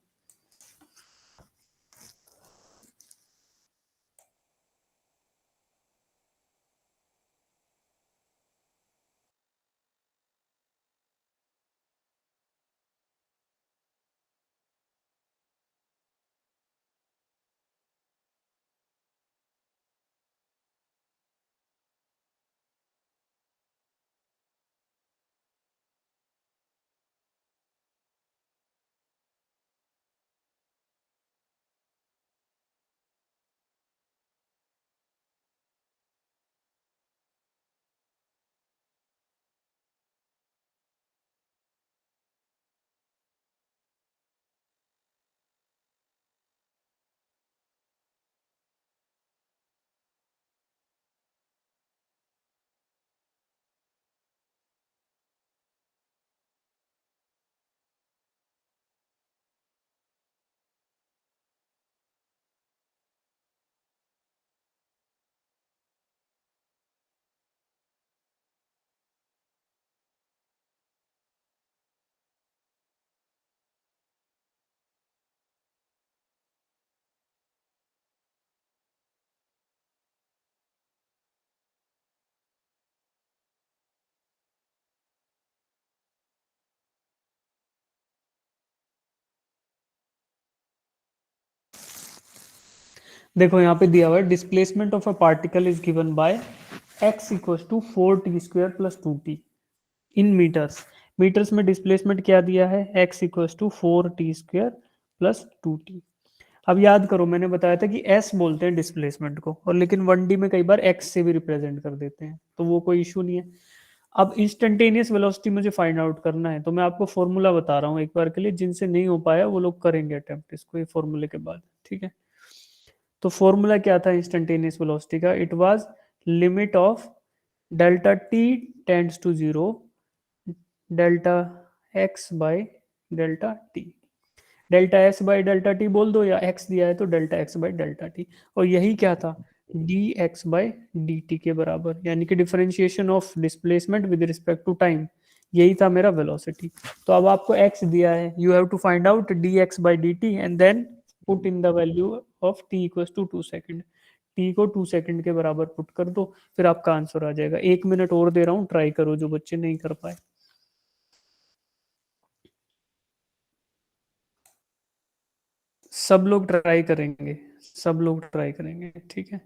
देखो यहाँ पे दिया हुआ है displacement of a particle is given by x equals to 4t² plus 2t in meters. Meters में डिस्प्लेसमेंट क्या दिया है, x equals to 4t² plus 2t। अब याद करो मैंने बताया था कि s बोलते हैं डिस्प्लेसमेंट को, और लेकिन 1D में कई बार x से भी रिप्रेजेंट कर देते हैं, तो वो कोई इशू नहीं है। अब इंस्टेंटेनियस वेलोसिटी मुझे फाइंड आउट करना है, तो मैं आपको फॉर्मूला बता रहा हूँ एक बार के लिए, जिनसे नहीं हो पाया वो लोग करेंगे अटेम्प्ट इसको ये फॉर्मूले के बाद, ठीक है। तो फॉर्मूला क्या था इंस्टेंटेनियस वेलोसिटी का, it was limit of delta T tends to zero delta X by delta T. Delta S by delta T बोल दो, या एक्स दिया है तो delta X by delta T, और यही क्या था D X by D T के बराबर, यानी कि differentiation of displacement with respect to time, यही था मेरा वेलोसिटी। तो अब आपको एक्स दिया है, you have to find out D X by D T and then put in the value of T equals to 2 second. T को 2 second के बराबर पुट कर दो, फिर आपका आंसर आ जाएगा। 1 मिनट और दे रहा हूँ, ट्राई करो जो बच्चे नहीं कर पाए। सब लोग ट्राई करेंगे, सब लोग ट्राई करेंगे, ठीक है।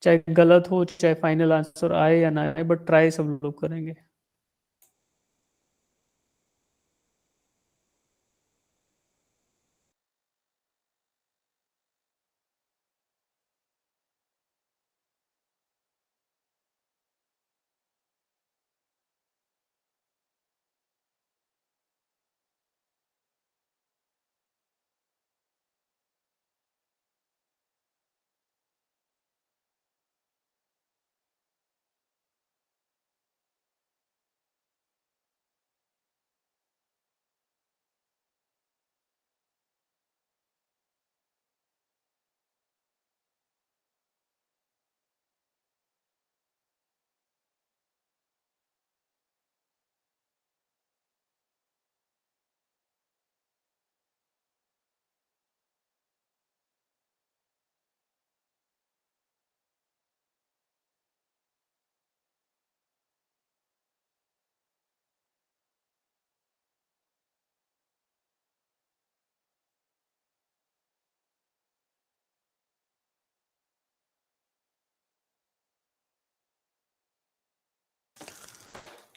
चाहे गलत हो, चाहे फाइनल आंसर आए या ना आए, बट ट्राई सब लोग करेंगे।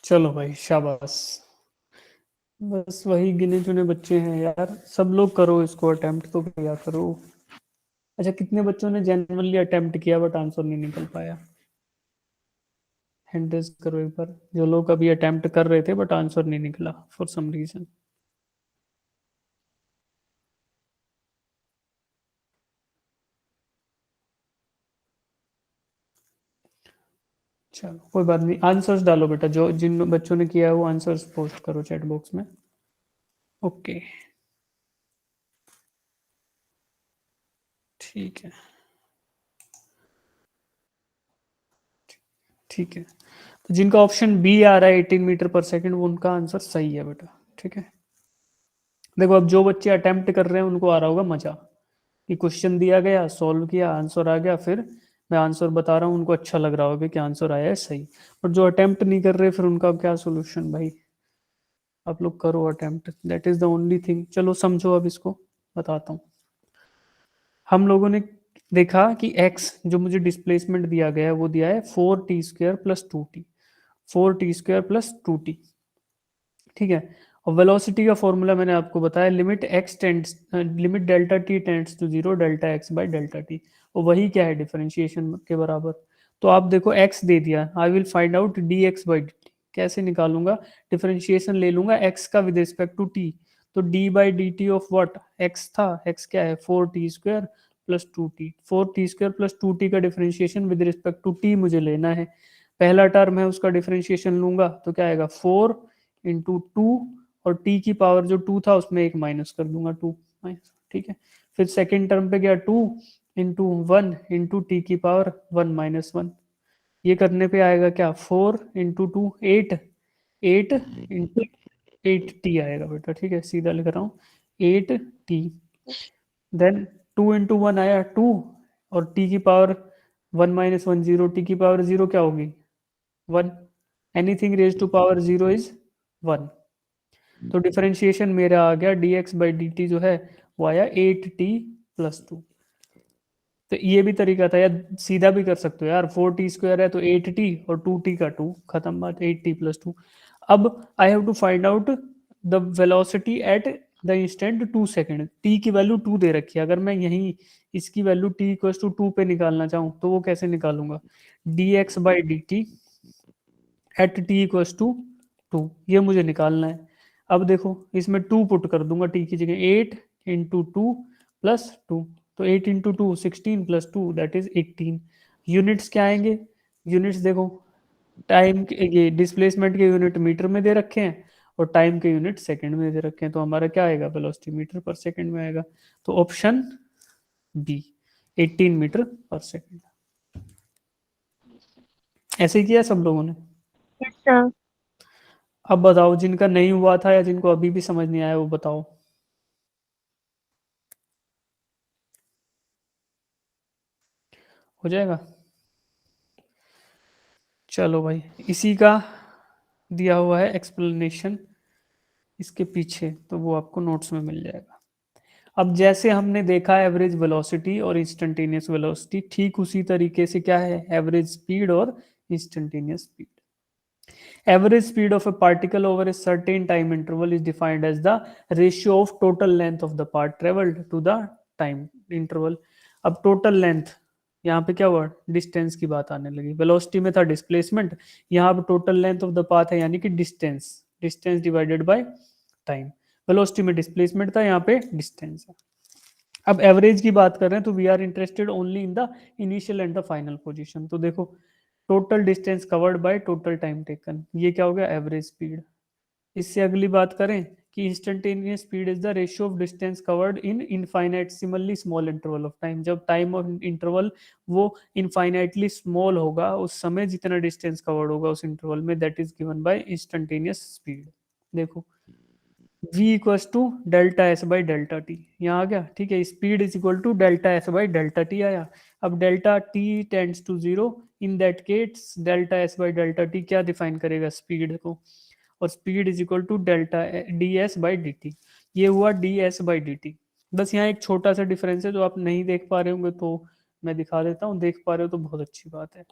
चलो भाई शाबाश, बस वही गिने चुने बच्चे हैं यार, सब लोग करो इसको अटेम्प्ट तो क्या करो। अच्छा, कितने बच्चों ने जेन्युइनली अटेम्प्ट किया बट आंसर नहीं निकल पाया, हैंड रेज करो एक बार, जो लोग अभी अटेम्प्ट कर रहे थे बट आंसर नहीं निकला फॉर सम रीजन। चलो कोई बात नहीं, आंसर्स डालो बेटा, जो जिन बच्चों ने किया है वो आंसर्स पोस्ट करो चैट बॉक्स में। ओके ठीक है, ठीक है। तो जिनका ऑप्शन बी आ रहा है 18 मीटर पर सेकेंड, वो उनका आंसर सही है बेटा, ठीक है। देखो अब जो बच्चे अटेम्प्ट कर रहे हैं उनको आ रहा होगा मजा, कि क्वेश्चन दिया गया, सॉल्व किया, आंसर आ गया, फिर मैं आंसर बता रहा हूँ, उनको अच्छा लग रहा होगा कि आंसर आया है सही। पर जो अटेम्प्ट नहीं कर रहे फिर उनका क्या सोल्यूशन भाई, आप लोग करो attempt, that is the only thing. चलो समझो, अब इसको बताता हूँ। हम लोगों ने देखा कि x जो मुझे डिस्प्लेसमेंट दिया गया है वो दिया है 4t² plus 2t, 4t² plus 2t, ठीक है। और वेलोसिटी का फॉर्मूला मैंने आपको बताया, limit x tends limit delta T tends to zero delta X by delta T, और वही क्या है डिफरेंशिएशन के बराबर। तो आप देखो x दे दिया, I will find out D X by D T, कैसे निकालूंगा, डिफरेंशिएशन ले लूंगा x का विद रिस्पेक्ट टू t, तो d by D T of what, x था, x क्या है 4t² plus 2t, 4t² plus 2t का differentiation with respect to t मुझे लेना है। पहला टर्म है उसका डिफरेंशिएशन लूंगा तो क्या आएगा 4 इंटू 2, और t की पावर जो 2 था उसमें एक माइनस कर दूंगा 2 माइनस, ठीक है। फिर सेकेंड टर्म पे गया 2 इंटू 1 इंटू टी की पावर 1 माइनस 1, ये करने पे आएगा क्या 4 इंटू 2 8, 8 इंटू 8t आएगा बेटा, ठीक है, सीधा लिख रहा हूँ 8t। देन 2 इंटू 1 आया 2, और t की पावर 1 माइनस 1 जीरो, टी की पावर जीरो क्या होगी 1, anything raise to power zero is 1। तो डिफरेंशिएशन मेरा आ गया D X by D T जो है वो आया 8t प्लस 2। तो ये भी तरीका था, या सीधा भी कर सकते हो यार, 4t² है तो 8t और 2t का 2, खत्म बात, 8t + 2। अब I have to find out the velocity at the instant 2 second. t की वैल्यू 2 दे रखी है, अगर मैं यहीं इसकी वैल्यू t = 2 पे निकालना चाहूँ तो वो कैसे निकालूंगा, dx/dt एट t = 2, ये मुझे निकालना है। अब देखो इसमें 2 पुट कर दूंगा t की जगह, 8 × 2 + 2, तो 8 × 2 16 + 2 दैट इज 18। यूनिट्स क्या आएंगे, यूनिट्स देखो, टाइम के ये डिस्प्लेसमेंट के यूनिट मीटर में दे रखे हैं और टाइम के यूनिट सेकंड में दे रखे हैं, तो हमारा क्या आएगा, वेलोसिटी मीटर/सेकंड में आएगा। तो ऑप्शन बी 18 मीटर/सेकंड। ऐसे ही किया सब लोगों ने। Yes, sir. अब बताओ जिनका नहीं हुआ था या जिनको अभी भी समझ नहीं आया वो बताओ। हो जाएगा, चलो भाई, इसी का दिया हुआ है एक्सप्लेनेशन इसके पीछे, तो वो आपको नोट्स में मिल जाएगा। अब जैसे हमने देखा एवरेज वेलोसिटी और इंस्टेंटेनियस वेलोसिटी, ठीक उसी तरीके से क्या है एवरेज स्पीड और instantaneous speed. Average speed of a particle over a certain time interval is defined as the ratio of total length of the path traveled to the time interval। अब total length, यहाँ पे क्या हुआ, distance की बात आने लगी। Velocity में था डिस्प्लेसमेंट, यहाँ पे total length of the path है यानी कि distance, distance divided by time. Velocity में डिस्प्लेसमेंट था, यहाँ पे डिस्टेंस है। अब एवरेज की बात कर रहे हैं तो we are interested only in the initial and the final position. तो देखो total distance covered by total time taken, ये क्या हो गया एवरेज स्पीड। इससे अगली बात करें कि instantaneous speed is the ratio of distance covered in infinitesimally small interval of time. जब टाइम ऑफ इंटरवल वो इनफाइनाइटली स्मॉल होगा, उस समय जितना डिस्टेंस कवर्ड होगा उस इंटरवल में, that is given by instantaneous speed. देखो v equals to delta S by delta T, यहाँ आ गया, ठीक है, speed is equal to delta S by delta T आया। अब delta T tends to 0, in that case delta S by delta T क्या define करेगा स्पीड को, और speed is equal to delta D S by D T. ये हुआ D S by D T. बस यहाँ एक छोटा सा डिफरेंस है जो आप नहीं देख पा रहे होंगे तो मैं दिखा देता हूँ, देख पा रहे हो तो बहुत अच्छी बात है।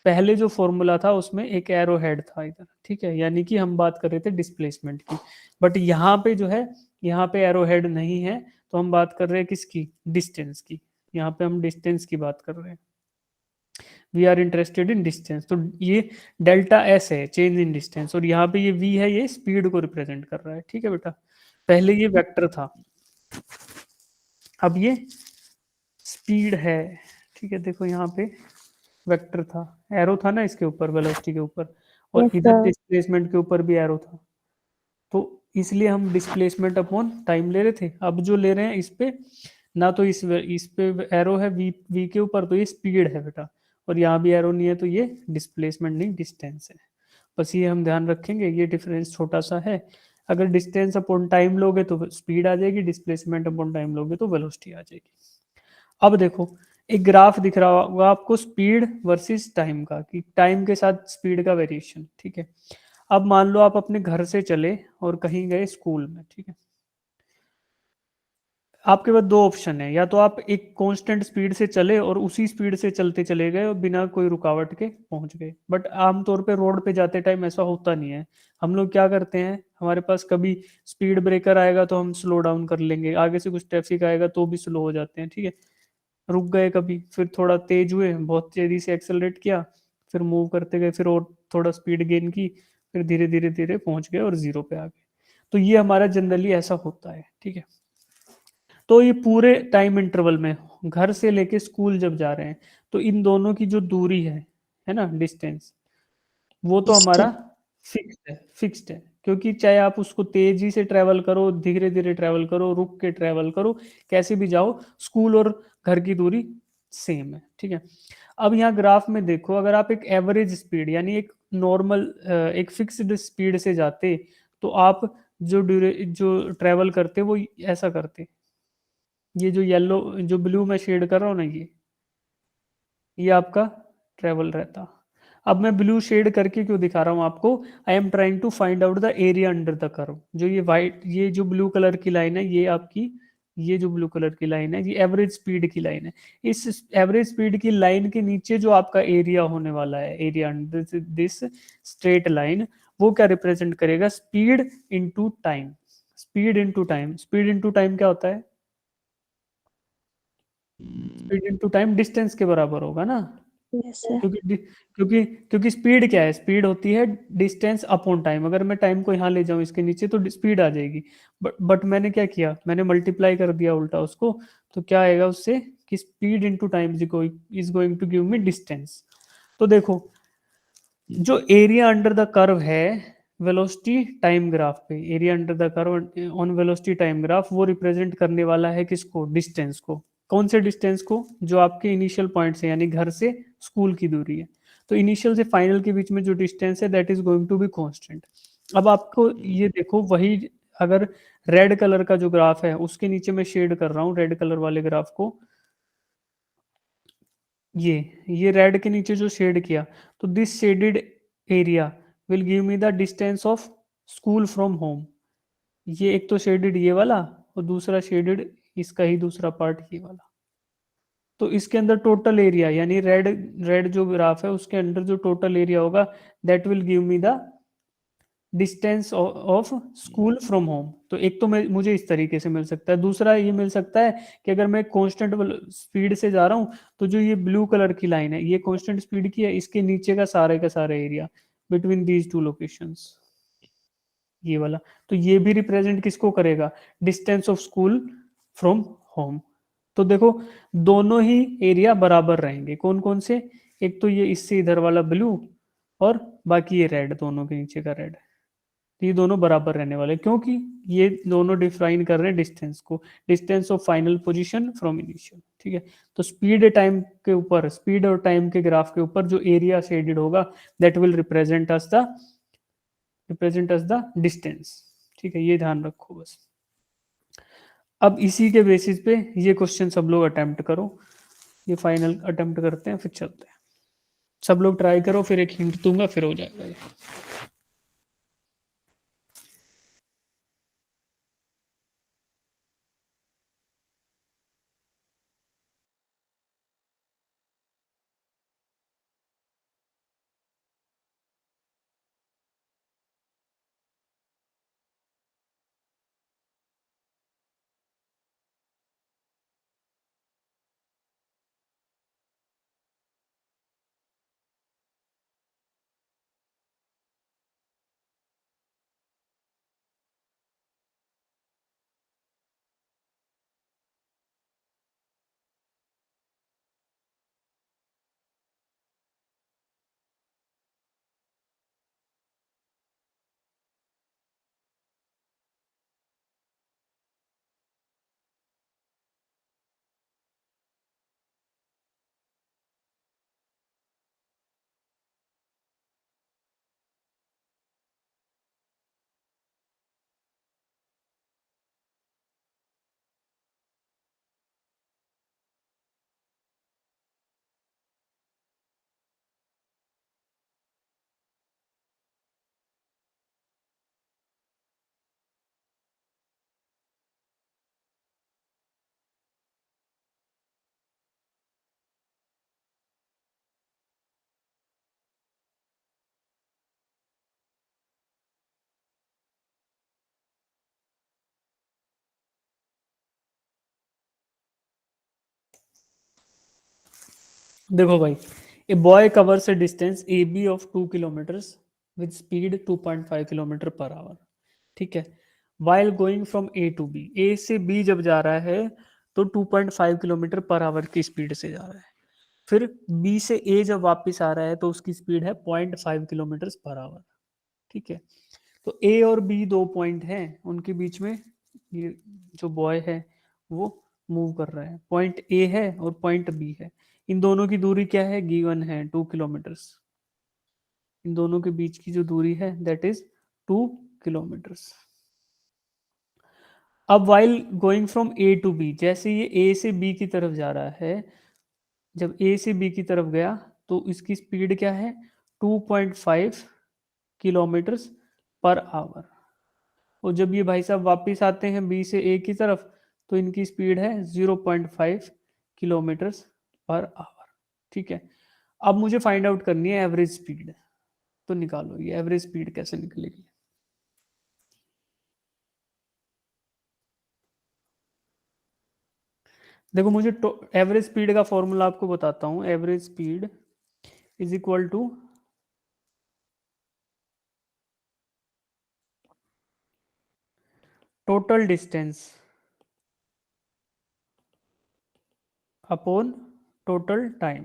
पहले जो फॉर्मूला था उसमें एक एरो हेड था इधर, ठीक है, यानी कि हम बात कर रहे थे डिस्प्लेसमेंट की, बट यहाँ पे जो है, यहाँ पे एरो हेड नहीं है, तो हम बात कर रहे हैं किसकी, डिस्टेंस की। यहाँ पे हम डिस्टेंस की बात कर रहे हैं, we are interested in distance. तो ये डेल्टा एस है चेंज इन डिस्टेंस, और यहाँ पे ये वी है, ये स्पीड को रिप्रेजेंट कर रहा है, ठीक है बेटा। पहले ये वेक्टर था, अब ये स्पीड है, ठीक है। देखो यहाँ पे वेक्टर था, एरो था ना इसके ऊपर वेलोसिटी के ऊपर, और Yes, इधर sir. डिस्प्लेसमेंट के ऊपर भी एरो था, तो इसलिए हम डिस्प्लेसमेंट अपॉन टाइम ले रहे थे। अब जो ले रहे हैं इस पे ना, तो इस पे एरो है वी वी के ऊपर, तो ये स्पीड है बेटा, और यहाँ भी एरो नहीं है तो ये डिस्प्लेसमेंट नहीं डिस्टेंस है। बस ये हम ध्यान रखेंगे, ये डिफरेंस छोटा सा है। अगर डिस्टेंस अपॉन टाइम लोगे तो स्पीड आ जाएगी, डिस्प्लेसमेंट अपॉन टाइम लोगे तो वेलोसिटी आ जाएगी। अब देखो एक ग्राफ दिख रहा होगा आपको स्पीड वर्सेस टाइम का, कि टाइम के साथ स्पीड का वेरिएशन, ठीक है। अब मान लो आप अपने घर से चले और कहीं गए स्कूल में, ठीक है। आपके पास दो ऑप्शन है, या तो आप एक कांस्टेंट स्पीड से चले और उसी स्पीड से चलते चले गए और बिना कोई रुकावट के पहुंच गए, बट आमतौर पे रोड पे जाते टाइम ऐसा होता नहीं है। हम लोग क्या करते हैं, हमारे पास कभी स्पीड ब्रेकर आएगा तो हम स्लो डाउन कर लेंगे, आगे से कुछ ट्रैफिक आएगा तो भी स्लो हो जाते हैं, ठीक है। रुक गए कभी, फिर थोड़ा तेज हुए, बहुत तेजी से एक्सेलरेट किया, फिर मूव करते गए, फिर और थोड़ा स्पीड गेन की, फिर धीरे धीरे धीरे पहुंच गए और जीरो पे आ गए। तो ये हमारा जनरली ऐसा होता है, ठीक है। तो ये पूरे टाइम इंटरवल में घर से लेके स्कूल जब जा रहे हैं तो इन दोनों की जो दूरी है ना डिस्टेंस, वो तो हमारा फिक्स्ड है, क्योंकि चाहे आप उसको तेजी से ट्रेवल करो, धीरे धीरे ट्रेवल करो, रुक के ट्रेवल करो, कैसे भी जाओ, स्कूल और घर की दूरी सेम है, ठीक है। अब यहाँ ग्राफ में देखो, अगर आप एक एवरेज स्पीड यानी एक नॉर्मल एक फिक्स्ड स्पीड से जाते तो आप जो ट्रेवल करते वो ऐसा करते, ये जो येलो जो ब्लू में शेड कर रहा हूँ ना, ये आपका ट्रेवल रहता। अब मैं ब्लू शेड करके क्यों दिखा रहा हूँ आपको, I am trying to find out the area under the curve. जो ये वाइट, ये जो ब्लू कलर की लाइन है, ये आपकी ये जो ब्लू कलर की लाइन है ये एवरेज स्पीड की लाइन है। इस एवरेज स्पीड की लाइन के नीचे जो आपका एरिया होने वाला है, area under this straight line, वो क्या रिप्रेजेंट करेगा? Speed into time. Speed into time, speed into time क्या होता है? स्पीड इनटू टाइम डिस्टेंस के बराबर होगा ना, Yes, sir. क्योंकि स्पीड क्या है? स्पीड होती है डिस्टेंस अपॉन टाइम। अगर मैं टाइम को यहाँ ले जाऊं इसके नीचे तो स्पीड आ जाएगी, बट मैंने क्या किया? मैंने मल्टीप्लाई कर दिया उल्टा उसको, तो क्या आएगा उससे कि speed into time is going to give me distance. तो देखो, जो एरिया अंडर द कर्व है वेलोसिटी टाइम ग्राफ पे, area under the curve on velocity time graph, वो रिप्रेजेंट करने वाला है किसको? डिस्टेंस को। कौन से डिस्टेंस को? जो आपके इनिशियल पॉइंट से, यानी घर से स्कूल की दूरी है। तो इनिशियल से फाइनल के बीच में जो डिस्टेंस है that is going to be constant. अब आपको ये देखो, वही अगर रेड कलर का जो ग्राफ है उसके नीचे मैं शेड कर रहा हूँ रेड कलर वाले ग्राफ को, ये रेड के नीचे जो शेड किया, तो this shaded area will give me the distance of school from home. ये एक तो शेडेड ये वाला, और दूसरा शेडेड इसका ही दूसरा पार्ट ये वाला। तो इसके अंदर टोटल एरिया, यानी रेड रेड जो ग्राफ है उसके अंदर जो टोटल एरिया होगा that will give me the distance of school from home. तो एक तो मैं मुझे इस तरीके से मिल सकता है, दूसरा ये मिल सकता है कि अगर मैं कांस्टेंट स्पीड से जा रहा हूँ तो जो ये ब्लू कलर की लाइन है ये कांस्टेंट स्पीड की है, इसके नीचे का सारा area between these two locations, ये वाला। तो ये भी रिप्रेजेंट किसको करेगा? Distance of school from home. तो देखो, दोनों ही एरिया बराबर रहेंगे। कौन कौन से? एक तो ये इससे इधर वाला ब्लू, और बाकी ये रेड, दोनों के नीचे का रेड। तो ये दोनों बराबर रहने वाले, क्योंकि ये दोनों डिफाइन कर रहे हैं डिस्टेंस को, distance of final position from initial. ठीक है, तो स्पीड टाइम के ऊपर, स्पीड और टाइम के ग्राफ के ऊपर जो एरिया शेडेड होगा that will represent us the distance. ठीक है, ये ध्यान रखो बस। अब इसी के बेसिस पे ये क्वेश्चन सब लोग अटेम्प्ट करो, ये फाइनल अटेम्प्ट करते हैं फिर चलते हैं। सब लोग ट्राई करो, फिर एक हिंट दूंगा, फिर हो जाएगा ये। देखो भाई, a boy covers a distance A B of 2 kilometers with speed 2.5 kilometer per hour. ठीक है, while going from A to B, A से बी जब जा रहा है तो 2.5 किलोमीटर पर आवर की स्पीड से जा रहा है। फिर बी से ए जब वापस आ रहा है तो उसकी स्पीड है 0.5 किलोमीटर पर आवर। ठीक है, तो ए और बी दो पॉइंट हैं, उनके बीच में ये जो बॉय है वो मूव कर रहा है। पॉइंट ए है और पॉइंट बी है, इन दोनों की दूरी क्या है? गिवन है 2 किलोमीटर्स। इन दोनों के बीच की जो दूरी है दैट इज 2 किलोमीटर्स। अब while going from A to B, जैसे ये ए से बी की तरफ जा रहा है, जब ए से बी की तरफ गया तो इसकी स्पीड क्या है? 2.5 किलोमीटर्स पर आवर। और जब ये भाई साहब वापस आते हैं बी से ए की तरफ तो इनकी स्पीड है 0.5 किलोमीटर पर आवर। ठीक है, अब मुझे फाइंड आउट करनी है एवरेज स्पीड। तो निकालो ये एवरेज स्पीड कैसे निकलेगी। देखो मुझे एवरेज स्पीड का फॉर्मूला आपको बताता हूं। Average speed is equal to total distance upon total time.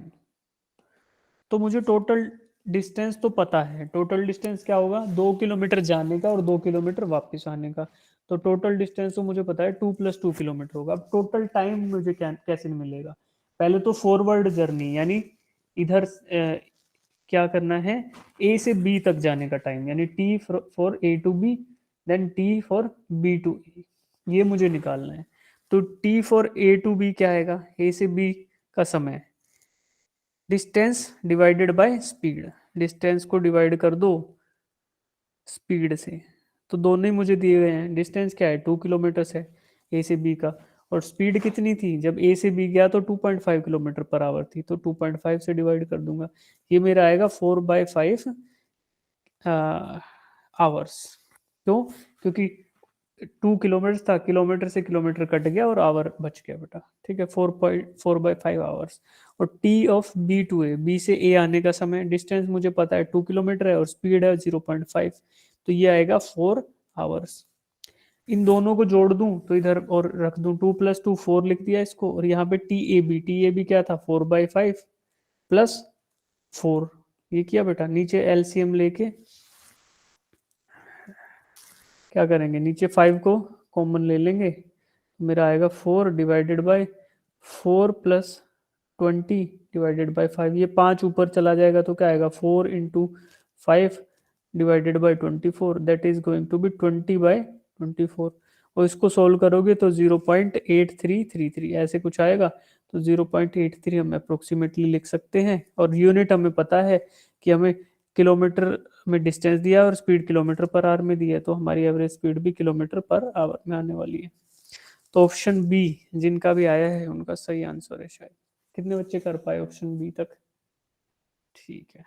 तो मुझे टोटल डिस्टेंस तो पता है। टोटल डिस्टेंस क्या होगा, 2 किलोमीटर जाने का और 2 किलोमीटर वापस आने का। तो टोटल डिस्टेंस तो मुझे पता है 2 + 2 किलोमीटर होगा। अब टोटल टाइम मुझे कैसे मिलेगा। पहले तो फॉरवर्ड जर्नी, यानी इधर क्या करना है, ए से बी तक जाने का टाइम, यानी T for A to B, then T for B to A, ये मुझे निकालना है। तो T for A to B क्या आएगा, ए से बी का समय, distance divided by speed. Distance को डिवाइड कर दो स्पीड से, तो दोनों ही मुझे दिए गए हैं। डिस्टेंस क्या है, 2 किलोमीटर है ए से बी का, और स्पीड कितनी थी जब ए से बी गया तो 2.5 किलोमीटर पर आवर थी, तो 2.5 से डिवाइड कर दूंगा। ये मेरा आएगा 4/5 आवर्स। क्यों, क्योंकि 2 किलोमीटर था, किलोमीटर से किलोमीटर कट गया और आवर बच गया बेटा। ठीक है, 4/5 आवर्स। और T of B to A, B से ए आने का समय, डिस्टेंस मुझे पता है 2 किलोमीटर है और स्पीड है 0.5, तो ये आएगा 4 आवर्स। इन दोनों को जोड़ दूं तो इधर और रख दूं, 2 + 2 4 लिख दिया इसको, और यहाँ पे टी ए बी क्या था, 4/5 प्लस 4, ये किया बेटा। नीचे एलसीएम लेके क्या करेंगे, नीचे 5 को कॉमन ले लेंगे, मेरा आएगा 4/4 + 20 / 5। ये 5 ऊपर चला जाएगा तो क्या आएगा, 4 × 5 / 24, that is going to be 20/24। और इसको सोल्व करोगे तो 0.8333 ऐसे कुछ आएगा। तो 0.83 हम अप्रोक्सीमेटली लिख सकते हैं, और यूनिट हमें पता है कि हमें किलोमीटर में डिस्टेंस दिया और स्पीड किलोमीटर पर आवर में दी है, तो हमारी एवरेज स्पीड भी किलोमीटर पर आवर में आने वाली है। तो ऑप्शन बी जिनका भी आया है उनका सही आंसर है शायद। कितने बच्चे कर पाए ऑप्शन बी तक, ठीक है।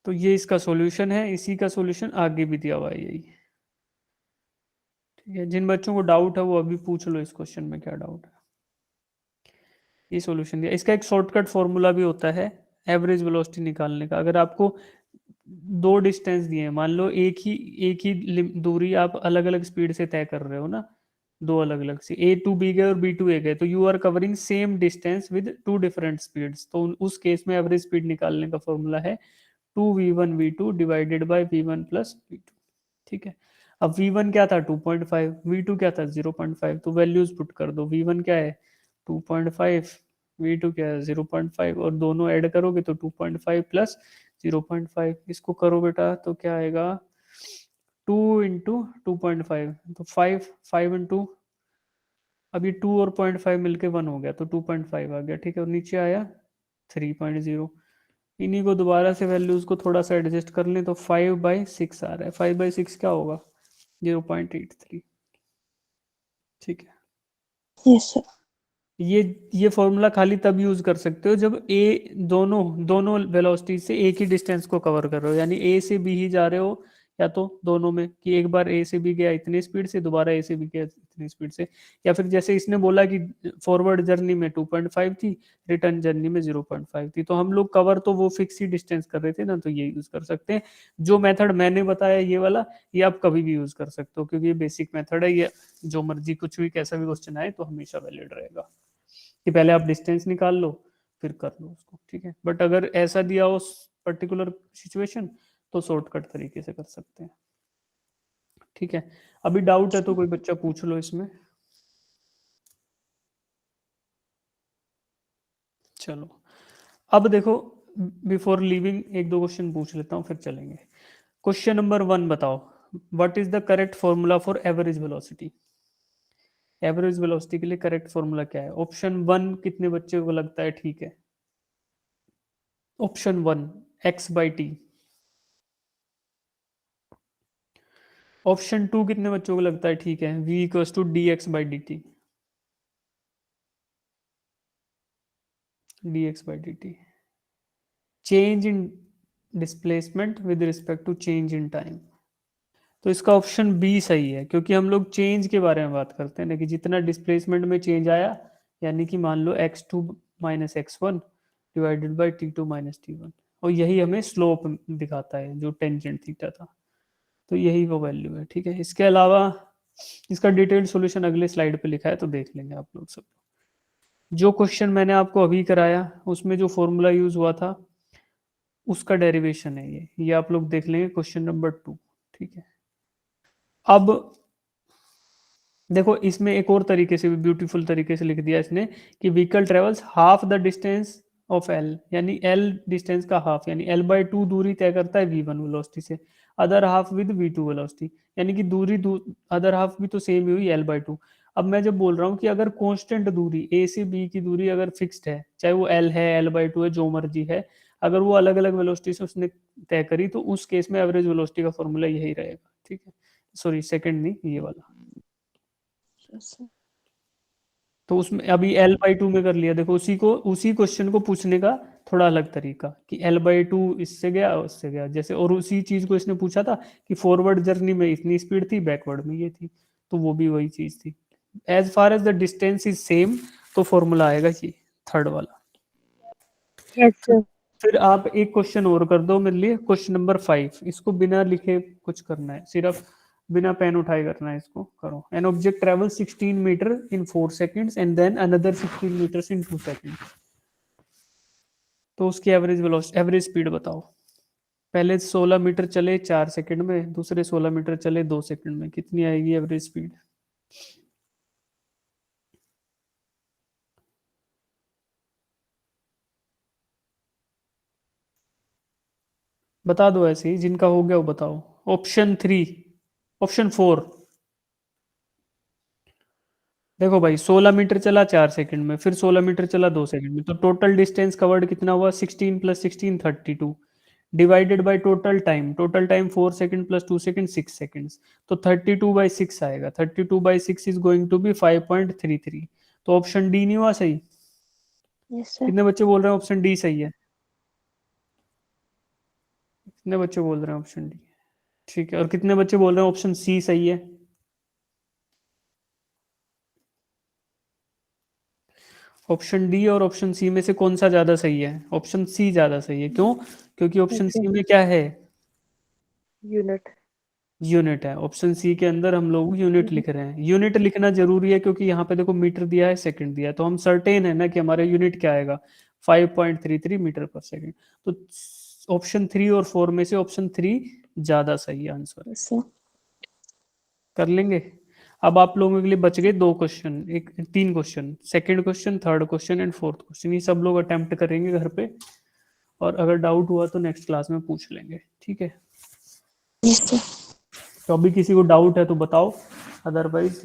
तो ये इसका सॉल्यूशन है, इसी का सॉल्यूशन आगे भी दिया हुआ है यही। ठीक है, जिन बच्चों को डाउट है वो अभी पूछ लो इस क्वेश्चन में क्या डाउट है। ये सॉल्यूशन दिया, इसका एक शॉर्टकट फॉर्मूला भी होता है एवरेज वेलोसिटी निकालने का। अगर आपको दो डिस्टेंस दिए हैं, मान लो एक ही दूरी आप अलग अलग स्पीड से तय कर रहे हो ना, दो अलग अलग से, ए टू बी गए और बी टू ए गए, तो you are covering same distance with 2 different speeds. तो उस केस में एवरेज स्पीड निकालने का फॉर्मूला है 2v1v2 divided by v1 plus v2। ठीक है, अब v1 क्या था 2.5, v2 क्या था 0.5, तो वैल्यूज पुट कर दो। v1 क्या है 2.5, v2 क्या है 0.5, और दोनों ऐड करोगे तो 2.5 प्लस 0.5, इसको करो बेटा तो क्या आएगा 2 × 2.5, तो 5 अभी 2 और 0.5 मिलके 1 हो गया, तो 2.5 आ गया। ठीक है, और नीचे आया 3.0। इन्हीं को दोबारा से वैल्यूज को थोड़ा सा एडजस्ट कर लें तो 5/6 आ रहा है। 5/6 क्या होगा 0.83। ठीक है, Yes, sir. ये फॉर्मूला खाली तब यूज कर सकते हो जब ए दोनों दोनों वेलोसिटी से एक ही डिस्टेंस को कवर कर रहे हो, यानी ए से बी ही जा रहे हो, या तो दोनों में कि एक बार ए से बी गया इतनी स्पीड से, दोबारा ए से बी गया इतनी स्पीड से, या फिर जैसे इसने बोला कि फॉरवर्ड जर्नी में 2.5 थी, रिटर्न जर्नी में 0.5 थी, तो हम लोग कवर तो वो फिक्स ही डिस्टेंस कर रहे थे ना, तो ये यूज कर सकते हैं। जो मेथड मैंने बताया ये वाला, ये आप कभी भी यूज कर सकते हो, क्योंकि ये बेसिक मेथड है। ये जो मर्जी कुछ भी कैसा भी क्वेश्चन आए तो हमेशा वैलिड रहेगा, कि पहले आप डिस्टेंस निकाल लो फिर कर लो उसको। ठीक है, बट अगर ऐसा दिया हो पर्टिकुलर सिचुएशन तो शॉर्टकट तरीके से कर सकते हैं। ठीक है, अभी डाउट है तो कोई बच्चा पूछ लो इसमें। चलो, अब देखो, बिफोर लीविंग एक दो क्वेश्चन पूछ लेता हूँ फिर चलेंगे। क्वेश्चन नंबर 1 बताओ, what is the correct formula for average velocity. Average velocity के लिए करेक्ट फॉर्मूला क्या है। ऑप्शन 1 कितने बच्चे को लगता है ठीक है। ऑप्शन 1 x/t, ऑप्शन 2 कितने बच्चों को लगता है ठीक है? v equals to dx by dt, dx by dt, change in displacement with respect to change in time. तो इसका ऑप्शन बी सही है, क्योंकि हम लोग चेंज के बारे में बात करते हैं ना, कि जितना डिस्प्लेसमेंट में चेंज आया, यानी कि मान लो x2 minus x1 divided by t2 minus t1, और यही हमें स्लोप दिखाता है जो टेंजेंट थीटा था। तो यही वो वैल्यू है, ठीक है। इसके अलावा इसका डिटेल्ड सॉल्यूशन अगले स्लाइड पे लिखा है, तो देख लेंगे आप लोग सब। जो क्वेश्चन मैंने आपको अभी कराया उसमें जो फॉर्मूला यूज हुआ था उसका डेरिवेशन है ये आप लोग देख लेंगे, क्वेश्चन नंबर 2, ठीक है। अब देखो, इसमें एक और तरीके से भी ब्यूटीफुल तरीके से लिख दिया इसने कि vehicle travels half the distance of L, यानी एल डिस्टेंस का हाफ, यानी l/2 दूरी तय करता है v1 वेलोसिटी से, other half with v2 velocity, यानी कि दूरी अदर हाफ भी तो सेम ही हुई l/2। अब मैं जब बोल रहा हूँ कि अगर कांस्टेंट दूरी a से b की दूरी अगर फिक्स्ड है, चाहे वो l है, l/2 है, जो मर्जी है, अगर वो अलग अलग वेलोसिटी से उसने तय करी, तो उस केस में एवरेज वेलोसिटी का फॉर्मूला यही रहेगा, ठीक है। सॉरी, सेकंड नहीं, ये वाला। तो उसमें अभी l/2 में कर लिया। देखो, उसी क्वेश्चन को पूछने का थोड़ा अलग तरीका, कि l/2 इससे गया उससे गया, जैसे, और उसी चीज को इसने पूछा था कि फॉरवर्ड जर्नी में इतनी स्पीड थी, बैकवर्ड में ये थी, तो वो भी वही चीज थी। As far as the distance is same, तो फॉर्मूला आएगा ये थर्ड वाला। Yes sir. फिर आप एक क्वेश्चन और कर दो मेरे लिए, क्वेश्चन नंबर 5। इसको बिना लिखे कुछ करना है, सिर्फ बिना पेन उठाए करना है, इसको करो। An object travel 16 meter in 4 seconds and then another 16 meters in 2 seconds. तो उसकी एवरेज वेलोसिटी, एवरेज स्पीड बताओ। पहले 16 मीटर चले 4 सेकंड में, दूसरे 16 मीटर चले 2 सेकंड में, कितनी आएगी एवरेज स्पीड? बता दो ऐसे ही, जिनका हो गया वो बताओ। Option 3, option 4। देखो भाई, 16 मीटर चला 4 सेकंड में, फिर 16 मीटर चला 2 सेकंड में, तो टोटल डिस्टेंस कवर्ड कितना हुआ? 16 plus 16 32, divided by total time 4 second plus 2 second 6 seconds, तो 32/6 आएगा। 32/6 इज गोइंग टू बी 5.33। तो ऑप्शन डी नहीं हुआ सही? Yes, sir. कितने बच्चे बोल रहे हैं ऑप्शन डी सही है? कितने बच्चे बोल रहे हैं ऑप्शन डी? ठीक है, और कितने बच्चे बोल रहे हैं ऑप्शन सी सही है? ऑप्शन डी और ऑप्शन सी में से कौन सा ज्यादा सही है? ऑप्शन सी ज्यादा सही है। क्यों? क्योंकि ऑप्शन सी में क्या है? यूनिट। यूनिट है। ऑप्शन सी के अंदर हम लोग यूनिट लिख रहे हैं। यूनिट लिखना जरूरी है, क्योंकि यहाँ पे देखो मीटर दिया है, सेकंड दिया है, तो हम सर्टेन है ना कि हमारा यूनिट क्या आएगा, 5.33 मीटर पर सेकंड। तो ऑप्शन 3 और 4 में से ऑप्शन 3 ज्यादा सही आंसर है। Yes, sir. कर लेंगे। अब आप लोगों के लिए बच गए 2 question, 3 question, second question, third question and fourth question. ये सब लोग अटेम्प्ट करेंगे घर पे, और अगर डाउट हुआ तो नेक्स्ट क्लास में पूछ लेंगे, ठीक है। Yes, sir. तो अभी किसी को डाउट है तो बताओ, अदरवाइज